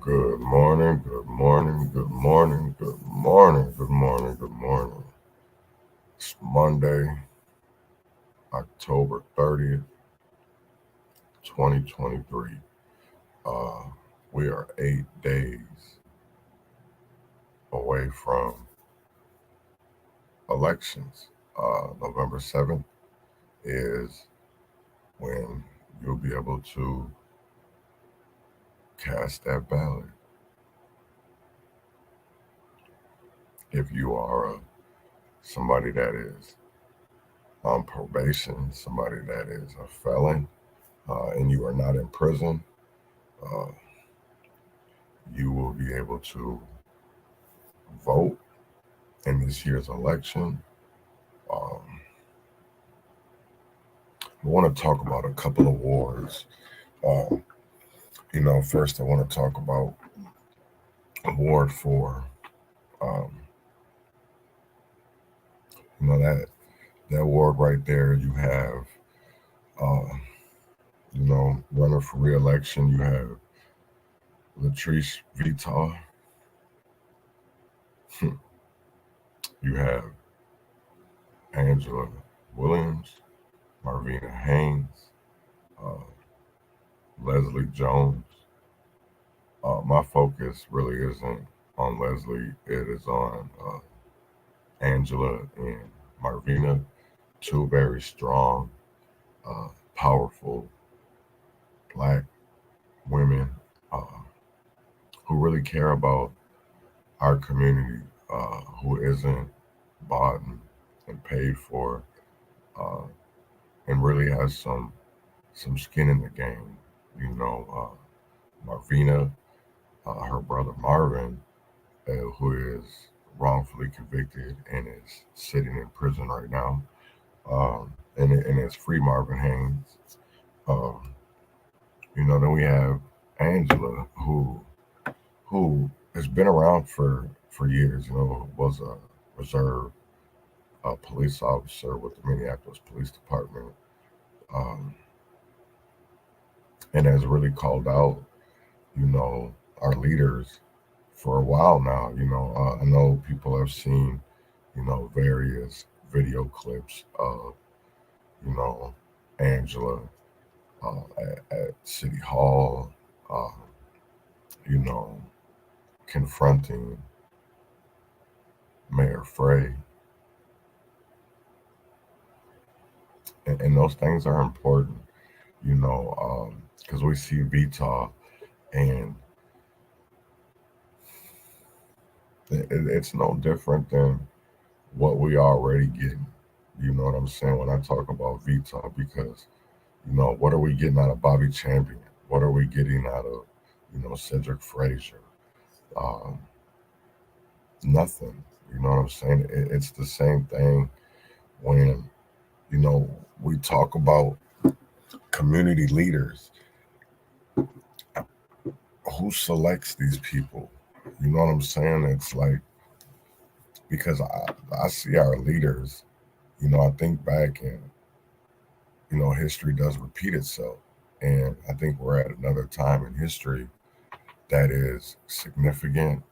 Good morning, good morning, good morning, good morning, good morning, good morning. It's Monday, October 30th, 2023. Uh, we are 8 days away from elections. November 7th is when you'll be able to cast that ballot. If you are somebody that is on probation, somebody that is a felon, and you are not in prison, uh, you will be able to vote in this year's election. Um, I want to talk about a couple of wars. Uh, first I want to talk about Ward 4. Um, that ward right there, you have, uh, running for re-election, you have Latrice Vitaw. You have Angela Williams, Marvina Haynes, uh, Leslie Jones. My focus really isn't on Leslie. It is on Angela and Marvina, two very strong, powerful Black women uh, who really care about our community, who isn't bought and paid for, uh, and really has some skin in the game. Marvina, her brother Marvin, who is wrongfully convicted and is sitting in prison right now. And it's free Marvin Haynes. Um, then we have Angela, who has been around for years. Was a reserve police officer with the Minneapolis Police Department, um, and has really called out, our leaders for a while now. I know people have seen, various video clips of, you know, Angela at City Hall, uh, you know, confronting Mayor Frey. And those things are important, because we see VTAW, and it's no different than what we already getting. You know what I'm saying when I talk about VTAW? Because what are we getting out of Bobby Champion? What are we getting out of Cedric Frazier? Um, Nothing. You know what I'm saying? It's the same thing when we talk about community leaders. Who selects these people? You know what I'm saying? It's like, because I see our leaders. I think back, and history does repeat itself, and I think we're at another time in history that is significant,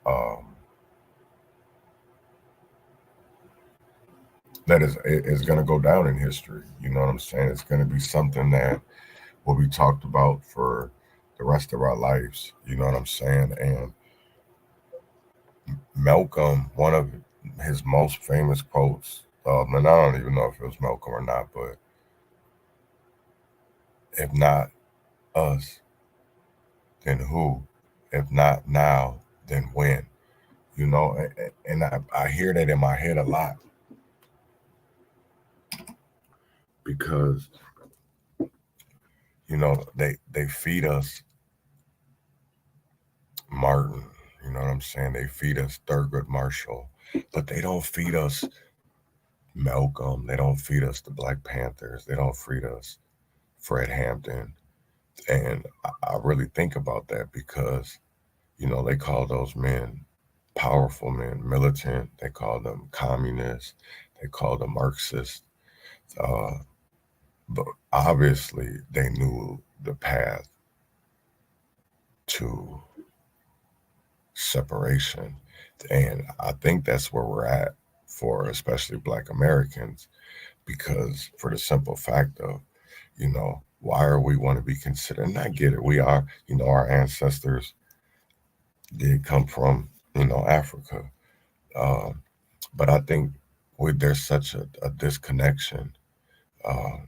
um, that is going to go down in history. You know what I'm saying? It's going to be something that will be talked about for the rest of our lives. You know what I'm saying? And Malcolm, one of his most famous quotes, and I don't even know if it was Malcolm or not, but if not us, then who? If not now, then when? And I hear that in my head a lot, because they feed us Martin. You know what I'm saying? They feed us Thurgood Marshall, but they don't feed us Malcolm. They don't feed us the Black Panthers. They don't feed us Fred Hampton. And I really think about that, because they call those men powerful men, militant. They call them communists. They call them Marxists. Uh, but obviously, they knew the path to separation. And I think that's where we're at for especially Black Americans, because for the simple fact of, why are we want to be considered? And I get it. We are, our ancestors did come from, Africa. But I think there's such a disconnection uh,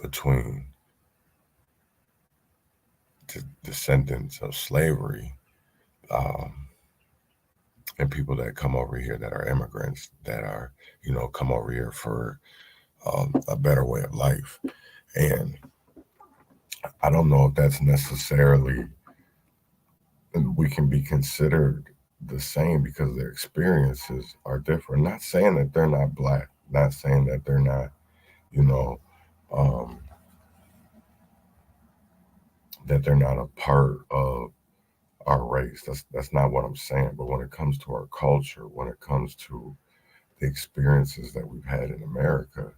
between descendants of slavery and people that come over here that are immigrants, that are, come over here for a better way of life. And I don't know if that's necessarily, we can be considered the same because their experiences are different. Not saying that they're not Black, not saying that they're not, um, that they're not a part of our race. That's not what I'm saying. But when it comes to our culture, when it comes to the experiences that we've had in America,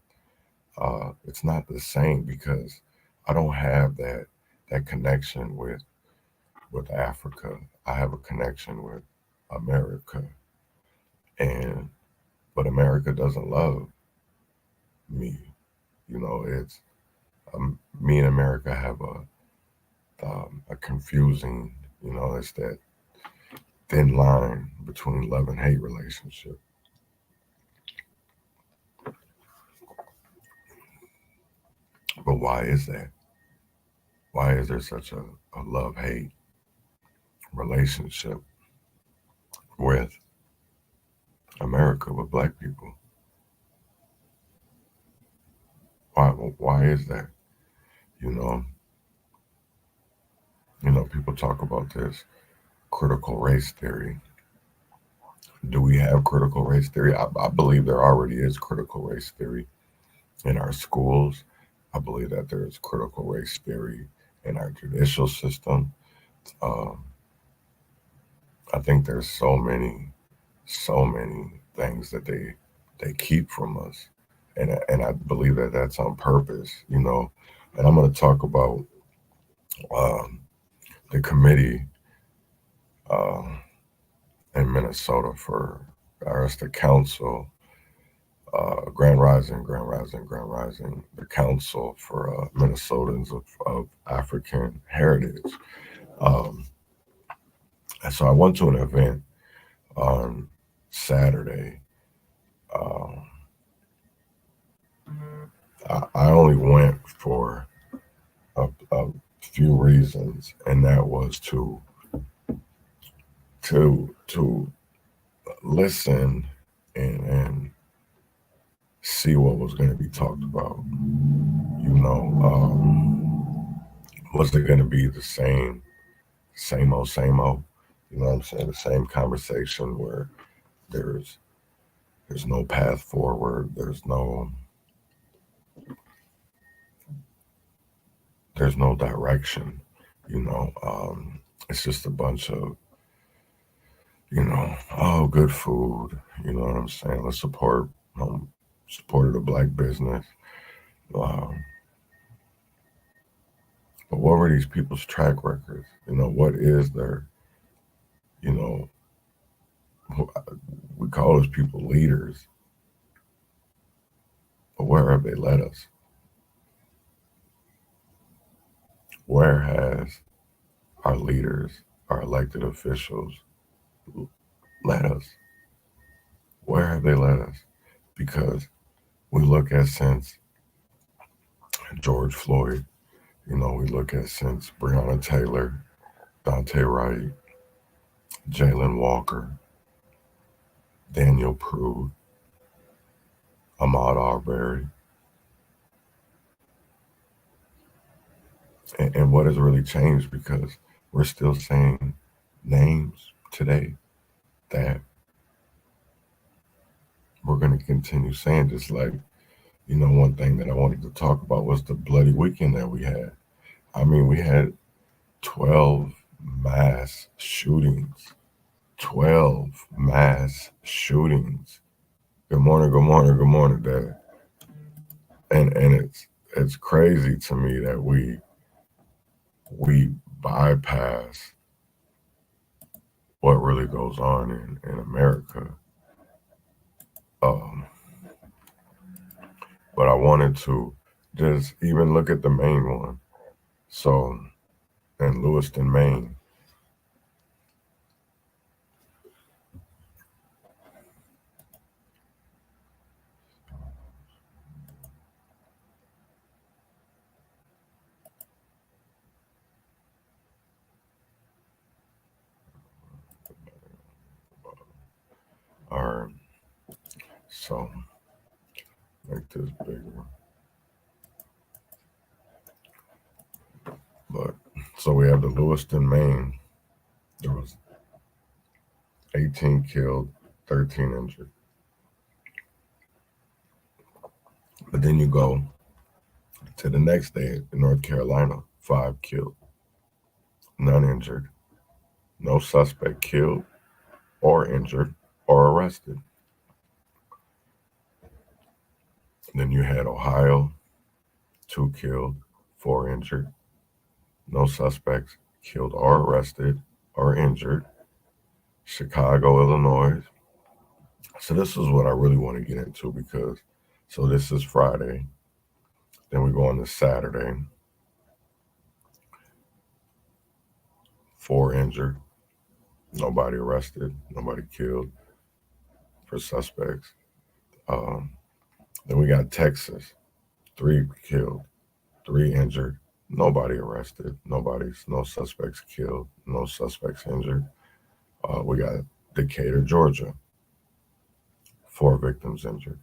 it's not the same, because I don't have that connection with Africa. I have a connection with America, but America doesn't love me. It's me and America have a confusing, it's that thin line between love and hate relationship. But why is that? Why is there such a love-hate relationship with America, with Black people? Why is that? People talk about this critical race theory. Do we have critical race theory? I believe there already is critical race theory in our schools. I believe that there is critical race theory in our judicial system. I think there's so many things that they keep from us, and I believe that that's on purpose. And I'm going to talk about the committee in Minnesota or it's the council, Grand Rising, the council for Minnesotans of African heritage. And so I went to an event on Saturday. I only went for a few reasons, and that was to listen and see what was going to be talked about. Was it going to be the same old, same old? You know what I'm saying? The same conversation where there's no path forward. There's no direction. It's just a bunch of, oh, good food. You know what I'm saying? Let's support the Black business. But what were these people's track records? What is their, we call those people leaders, but where have they led us? Where has our leaders, our elected officials led us? Where have they led us? Because we look at since George Floyd, we look at since Breonna Taylor, Dante Wright, Jalen Walker, Daniel Prude, Ahmaud Arbery. And what has really changed? Because we're still saying names today that we're going to continue saying. Just like, one thing that I wanted to talk about was the bloody weekend that we had. I mean, we had 12 mass shootings. 12 mass shootings. Good morning, Dad. And it's crazy to me that we bypass what really goes on in America. But I wanted to just even look at the main one. So in Lewiston, Maine, or so make this bigger. But so we have the Lewiston, Maine. There was 18 killed, 13 injured. But then you go to the next day in North Carolina, 5 killed, none injured, no suspect killed or injured or arrested. Then you had Ohio, 2 killed, 4 injured, no suspects killed or arrested or injured. Chicago, Illinois. So this is what I really want to get into because, so this is Friday. Then we go on to Saturday. 4 injured, nobody arrested, nobody killed for suspects. Then we got Texas, 3 killed, 3 injured, nobody arrested, no suspects killed, no suspects injured. We got Decatur, Georgia, 4 victims injured.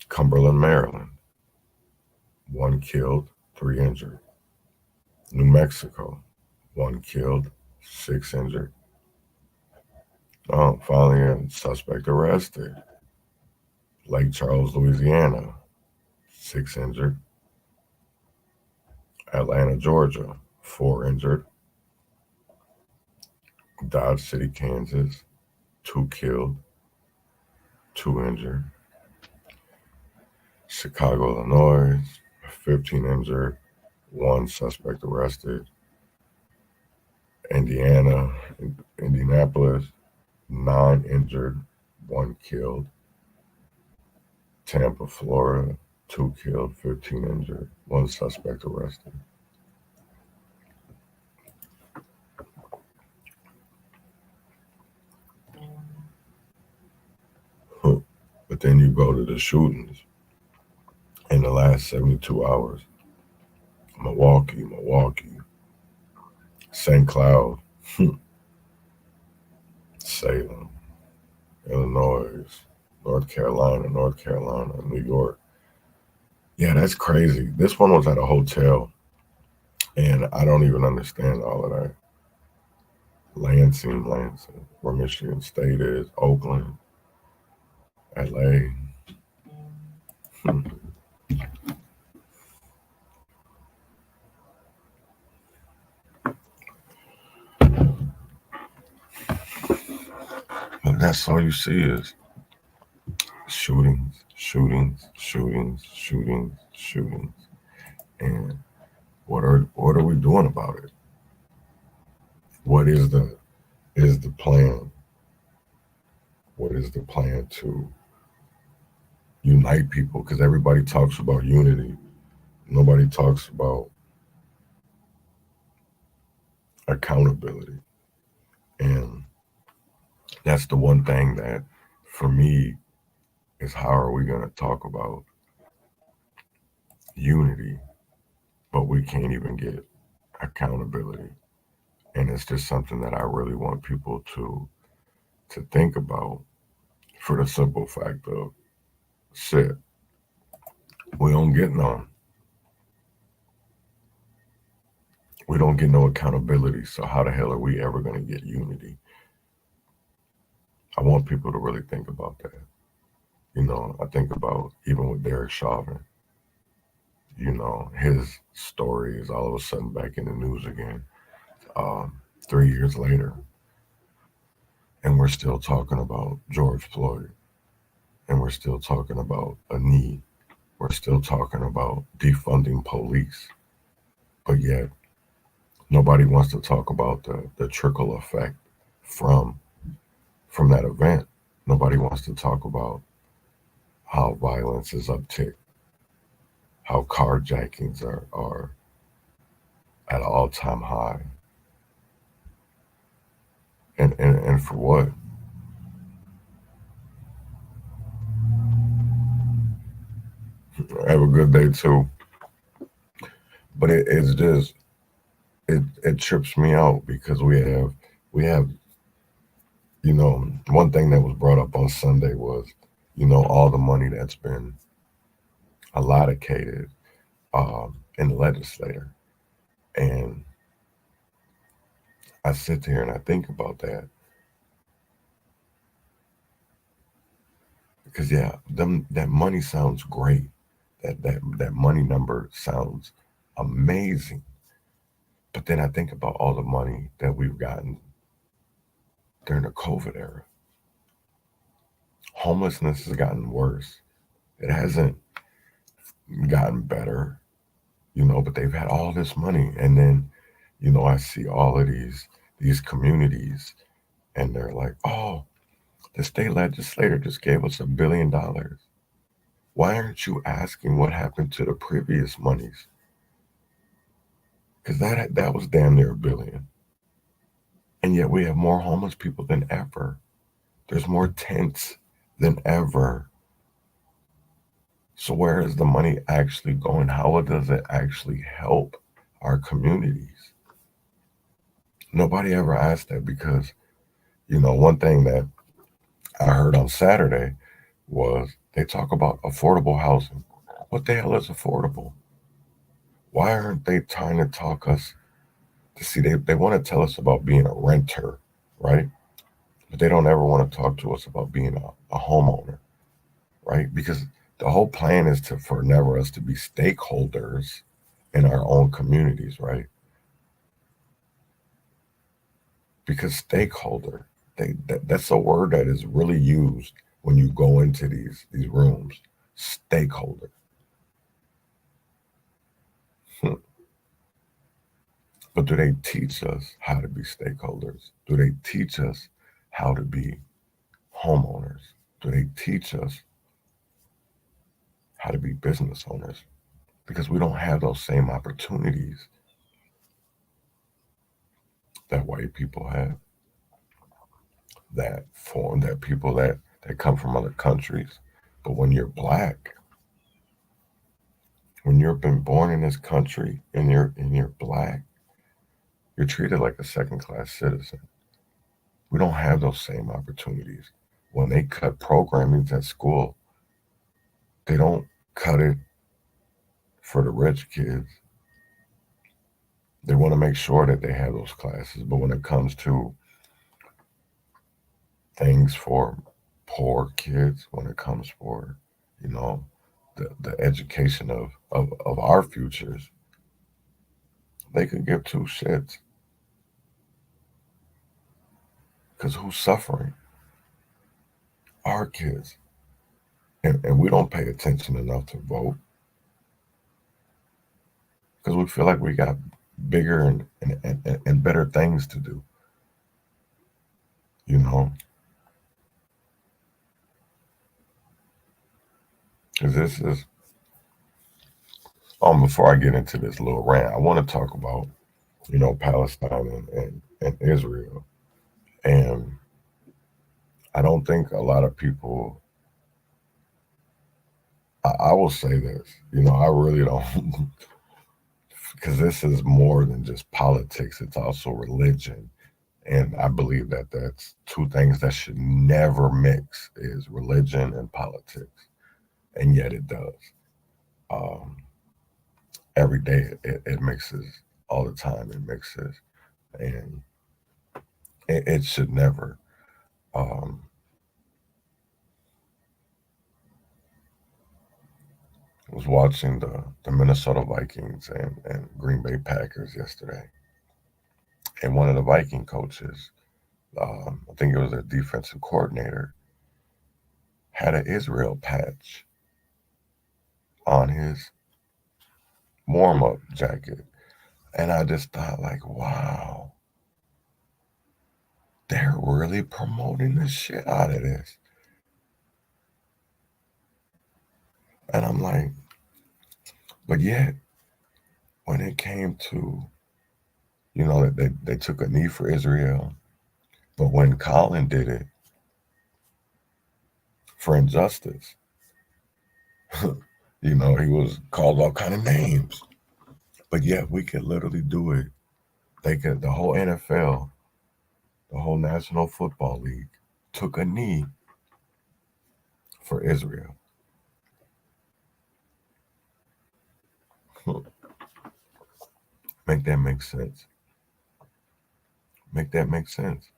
Cumberland, Maryland, 1 killed, 3 injured. New Mexico, 1 killed, 6 injured. Finally, a suspect arrested. Lake Charles, Louisiana, 6 injured. Atlanta, Georgia, 4 injured. Dodge City, Kansas, 2 killed, 2 injured. Chicago, Illinois, 15 injured, 1 suspect arrested. Indianapolis, 9 injured, 1 killed. Tampa, Florida, 2 killed, 15 injured, 1 suspect arrested. But then you go to the shootings in the last 72 hours. Milwaukee, St. Cloud, Salem, Illinois, North Carolina, New York. Yeah, that's crazy. This one was at a hotel, and I don't even understand all of that. Lansing, where Michigan State is, Oakland, LA. But that's all you see is shootings. And what are we doing about it? What is the plan? What is the plan to unite people? Because everybody talks about unity. Nobody talks about accountability. And that's the one thing that, for me, is how are we going to talk about unity, but we can't even get accountability. And it's just something that I really want people to think about, for the simple fact of, shit, we don't get no accountability. So how the hell are we ever going to get unity? I want people to really think about that. I think about even with Derek Chauvin, his story is all of a sudden back in the news again, 3 years later. And we're still talking about George Floyd. And we're still talking about a knee. We're still talking about defunding police. But yet, Nobody wants to talk about the trickle effect from from that event. Nobody wants to talk about how violence is uptick, how carjackings are at an all-time high. And for what? Have a good day too. But it's just it trips me out because we have one thing that was brought up on Sunday was all the money that's been allocated in the legislature. And I sit there and I think about that because that money sounds great. That money number sounds amazing. But then I think about all the money that we've gotten during the COVID era. Homelessness has gotten worse. It hasn't gotten better, but they've had all this money. And then, I see all of these communities and they're like, oh, the state legislature just gave us $1 billion. Why aren't you asking what happened to the previous monies? Because that was damn near $1 billion. And yet we have more homeless people than ever. There's more tents than ever. So where is the money actually going? How does it actually help our communities? Nobody ever asked that because, one thing that I heard on Saturday was they talk about affordable housing. What the hell is affordable? Why aren't they trying to talk us to see they want to tell us about being a renter, right? But they don't ever want to talk to us about being a homeowner, right? Because the whole plan is for never us to be stakeholders in our own communities, right? Because stakeholder, that's a word that is really used when you go into these rooms. Stakeholder. But do they teach us how to be stakeholders? Do they teach us how to be homeowners? Do they teach us how to be business owners? Because we don't have those same opportunities that white people have, that people that come from other countries. But when you're black, when you've been born in this country and you're black, you're treated like a second-class citizen. We don't have those same opportunities. When they cut programming at school, they don't cut it for the rich kids. They want to make sure that they have those classes. But when it comes to things for poor kids, when it comes for, the education of our futures, they could give two shits. Because who's suffering? Our kids. And we don't pay attention enough to vote. Because we feel like we got bigger and better things to do. Because this is, before I get into this little rant, I want to talk about, Palestine and Israel. And I don't think a lot of people, I will say this, I really don't, because this is more than just politics, it's also religion. And I believe that that's two things that should never mix, is religion and politics. And yet it does. Every day it mixes, all the time it mixes. And it should never. Um, I was watching the Minnesota Vikings and Green Bay Packers yesterday. And one of the Viking coaches, I think it was their defensive coordinator, had an Israel patch on his warm-up jacket. And I just thought, like, wow, they're really promoting the shit out of this. And I'm like, but yet, when it came to, they took a knee for Israel, but when Colin did it for injustice, he was called all kind of names. But yet, we could literally do it. The whole NFL, the whole National Football League took a knee for Israel. Make that make sense. Make that make sense.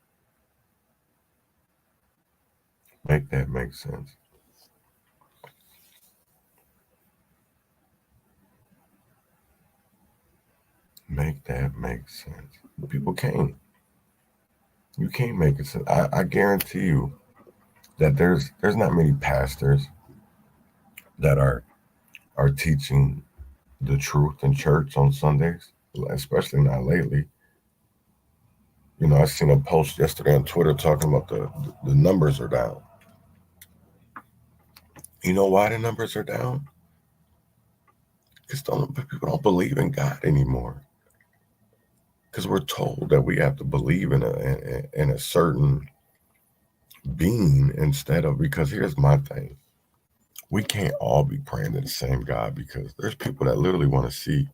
Make that make sense. Make that make sense. People can't. You can't make it sense. I guarantee you that there's not many pastors that are teaching the truth in church on Sundays, especially not lately. I seen a post yesterday on Twitter talking about the numbers are down. You know why the numbers are down? Because people don't believe in God anymore. Because we're told that we have to believe in a certain being instead of, because here's my thing. We can't all be praying to the same God, because there's people that literally want to see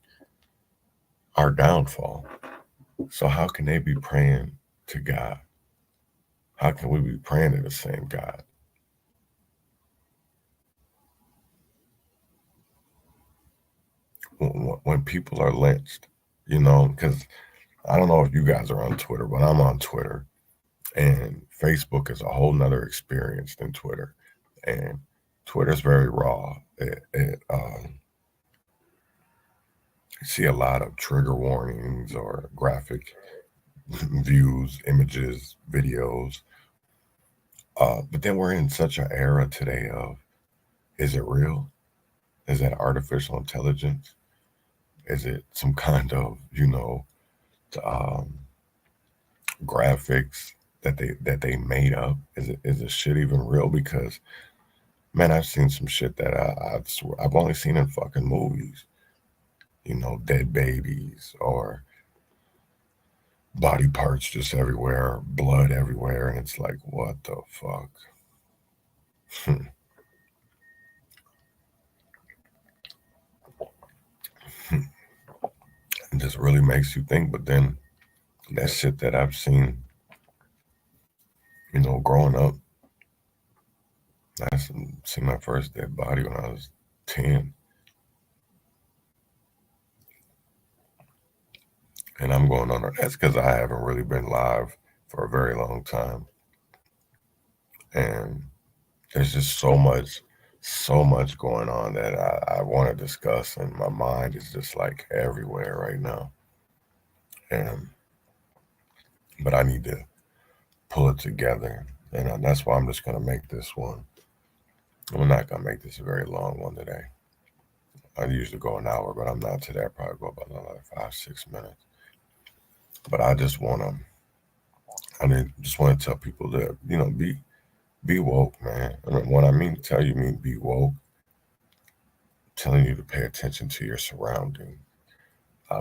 our downfall. So how can they be praying to God? How can we be praying to the same God? When people are lynched, because I don't know if you guys are on Twitter, but I'm on Twitter, and Facebook is a whole nother experience than Twitter. And Twitter's very raw. You see a lot of trigger warnings or graphic views, images, videos. But then we're in such an era today of, is it real? Is that artificial intelligence? Is it some kind of, graphics that they made up? Is the shit even real? Because man, I've seen some shit that I've only seen in fucking movies. Dead babies or body parts just everywhere, blood everywhere, and it's like, what the fuck? It just really makes you think. But then that shit that I've seen, growing up, I seen my first dead body when I was 10. And I'm going on. That's because I haven't really been live for a very long time. And there's just so much going on that I want to discuss. And my mind is just like everywhere right now. But I need to pull it together. And that's why I'm just going to make this one. I'm not going to make this a very long one today. I usually go an hour, but I'm not today. I probably go about another 5-6 minutes. But I just want to tell people that, be woke, man. When I mean tell you, mean be woke. Telling you to pay attention to your surrounding.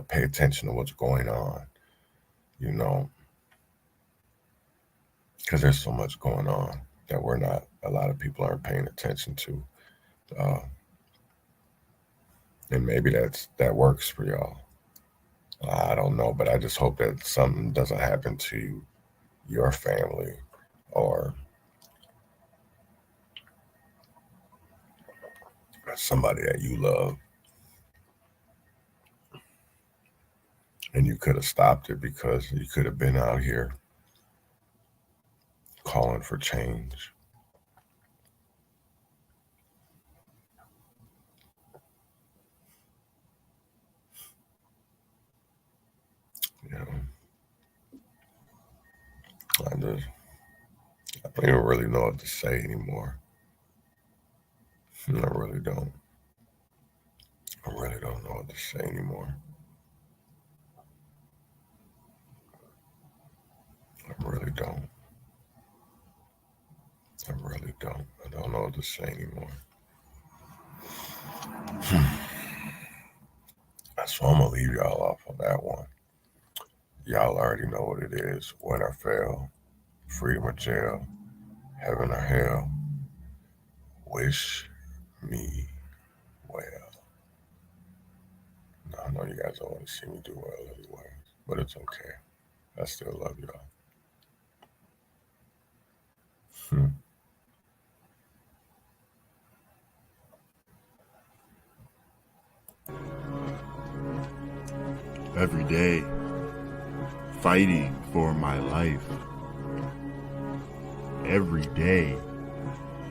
Pay attention to what's going on, because there's so much going on that a lot of people aren't paying attention to. And maybe that works for y'all. I don't know, but I just hope that something doesn't happen to your family or somebody that you love. And you could have stopped it, because you could have been out here calling for change. I don't even really know what to say anymore. I really don't. I really don't know what to say anymore. really don't. I really don't. I don't know what to say anymore. So I'm going to leave y'all off on that one. Y'all already know what it is. Win or fail. Freedom or jail. Heaven or hell. Wish me well. Now, I know you guys don't want to see me do well anyway, but it's okay. I still love y'all. Every day, fighting for my life. Every day,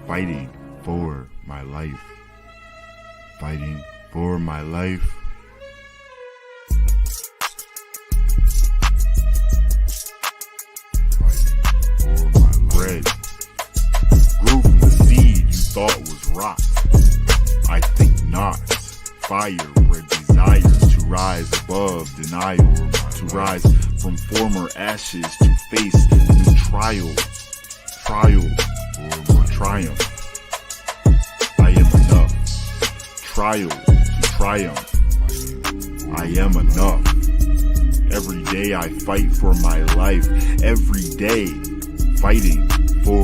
fighting for my life. Fighting for my life. Fighting for my life. Bread grew from the seed you thought was rot. I think not. Fire bred desire to rise above denial, to rise from former ashes to face new trial or triumph. I am enough. Trial to triumph. I am enough. Every day I fight for my life. Every day fighting